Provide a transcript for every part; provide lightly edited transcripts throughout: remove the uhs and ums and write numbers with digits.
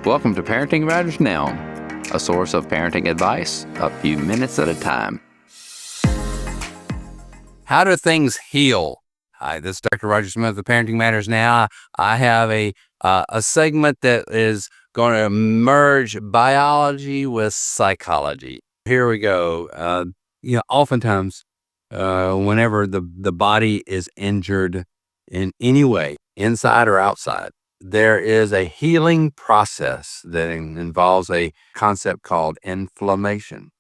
Welcome to Parenting Matters Now, a source of parenting advice a few minutes at a time. How do things heal? Hi, this is Dr. Roger Smith of Parenting Matters Now. I have a segment that is going to merge biology with psychology. Here we go. Oftentimes, whenever the body is injured in any way, inside or outside, there is a healing process that involves a concept called inflammation.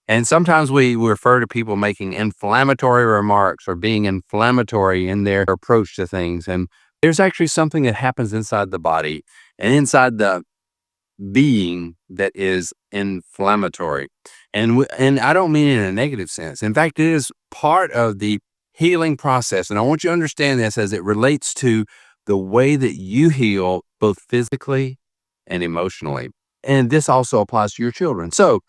And sometimes we refer to people making inflammatory remarks or being inflammatory in their approach to things. And there's actually something that happens inside the body and inside the being that is inflammatory. And I don't mean in a negative sense. In fact, it is part of the healing process. And I want you to understand this as it relates to the way that you heal both physically and emotionally. And this also applies to your children. So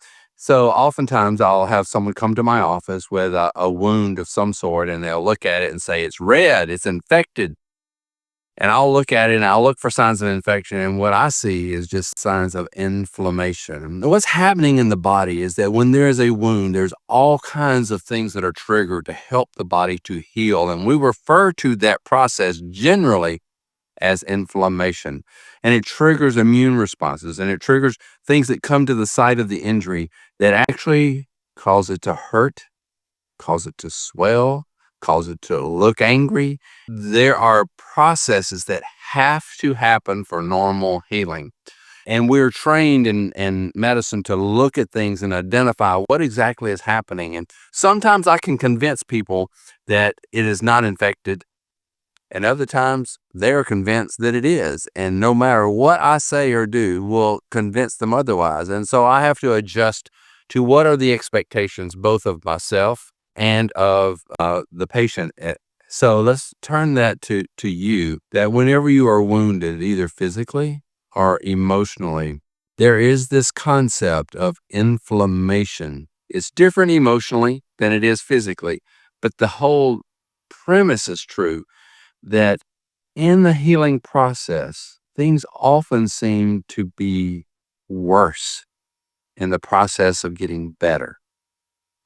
oftentimes I'll have someone come to my office with a wound of some sort, and they'll look at it and say, it's red, it's infected. And I'll look at it and I'll look for signs of infection. And what I see is just signs of inflammation. And what's happening in the body is that when there is a wound, there's all kinds of things that are triggered to help the body to heal. And we refer to that process generally as inflammation. And it triggers immune responses, and it triggers things that come to the site of the injury that actually cause it to hurt, cause it to swell, cause it to look angry. There are processes that have to happen for normal healing. And we're trained in medicine to look at things and identify what exactly is happening. And sometimes I can convince people that it is not infected, and other times they're convinced that it is. And no matter what I say or do will convince them otherwise. And so I have to adjust to what are the expectations both of myself and of the patient. So let's turn that to you, that whenever you are wounded, either physically or emotionally, there is this concept of inflammation. It's different emotionally than it is physically, but the whole premise is true, that in the healing process, things often seem to be worse in the process of getting better,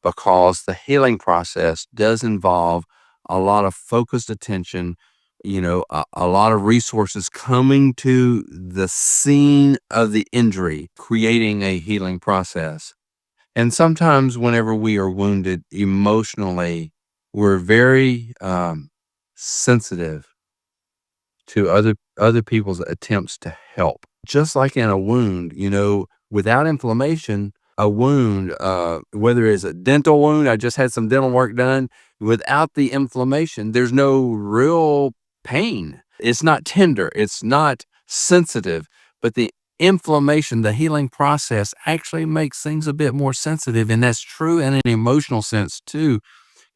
because the healing process does involve a lot of focused attention, a lot of resources coming to the scene of the injury, creating a healing process. And sometimes whenever we are wounded emotionally, we're very sensitive to other people's attempts to help. Just like in a wound, without inflammation, a wound, whether it's a dental wound, I just had some dental work done, without the inflammation, there's no real pain. It's not tender, it's not sensitive, but the inflammation, the healing process actually makes things a bit more sensitive. And that's true in an emotional sense too,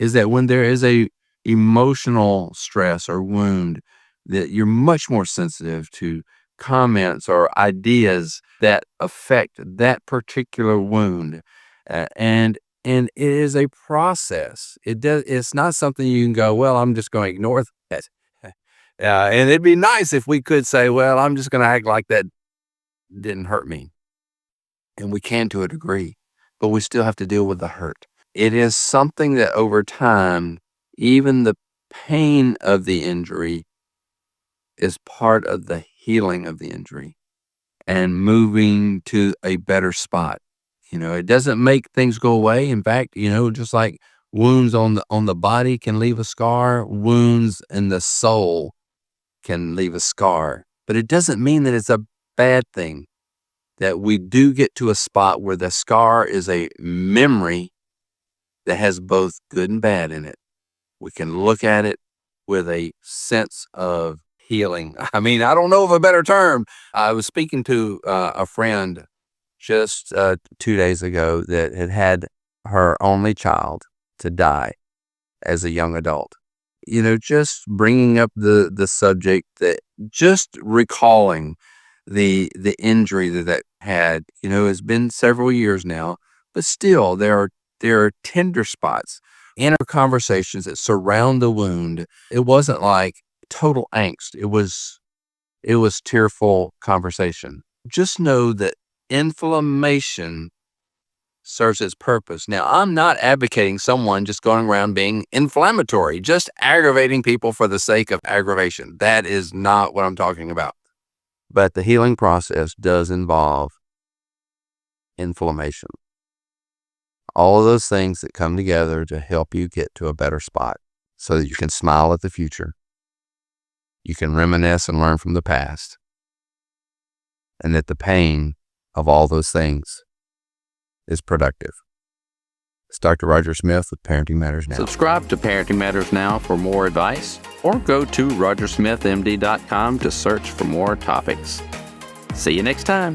is that when there is a emotional stress or wound, that you're much more sensitive to comments or ideas that affect that particular wound. And it is a process. It's not something you can go, well, I'm just going to ignore that. And it'd be nice if we could say, well, I'm just going to act like that didn't hurt me. And we can to a degree, but we still have to deal with the hurt. It is something that over time, even the pain of the injury is part of the healing of the injury and moving to a better spot. It doesn't make things go away. In fact, just like wounds on the body can leave a scar, wounds in the soul can leave a scar. But it doesn't mean that it's a bad thing, that we do get to a spot where the scar is a memory that has both good and bad in it. We can look at it with a sense of healing. I mean, I don't know of a better term. I was speaking to a friend just 2 days ago that had her only child to die as a young adult. Just bringing up the subject, that just recalling the injury that had, has been several years now, but still there are tender spots in our conversations that surround the wound. It wasn't like total angst. It was tearful conversation. just know that inflammation serves its purpose. Now, I'm not advocating someone just going around being inflammatory, just aggravating people for the sake of aggravation. That is not what I'm talking about. But the healing process does involve inflammation. All of those things that come together to help you get to a better spot so that you can smile at the future. You can reminisce and learn from the past. And that the pain of all those things is productive. It's Dr. Roger Smith with Parenting Matters Now. Subscribe to Parenting Matters Now for more advice, or go to rogersmithmd.com to search for more topics. See you next time.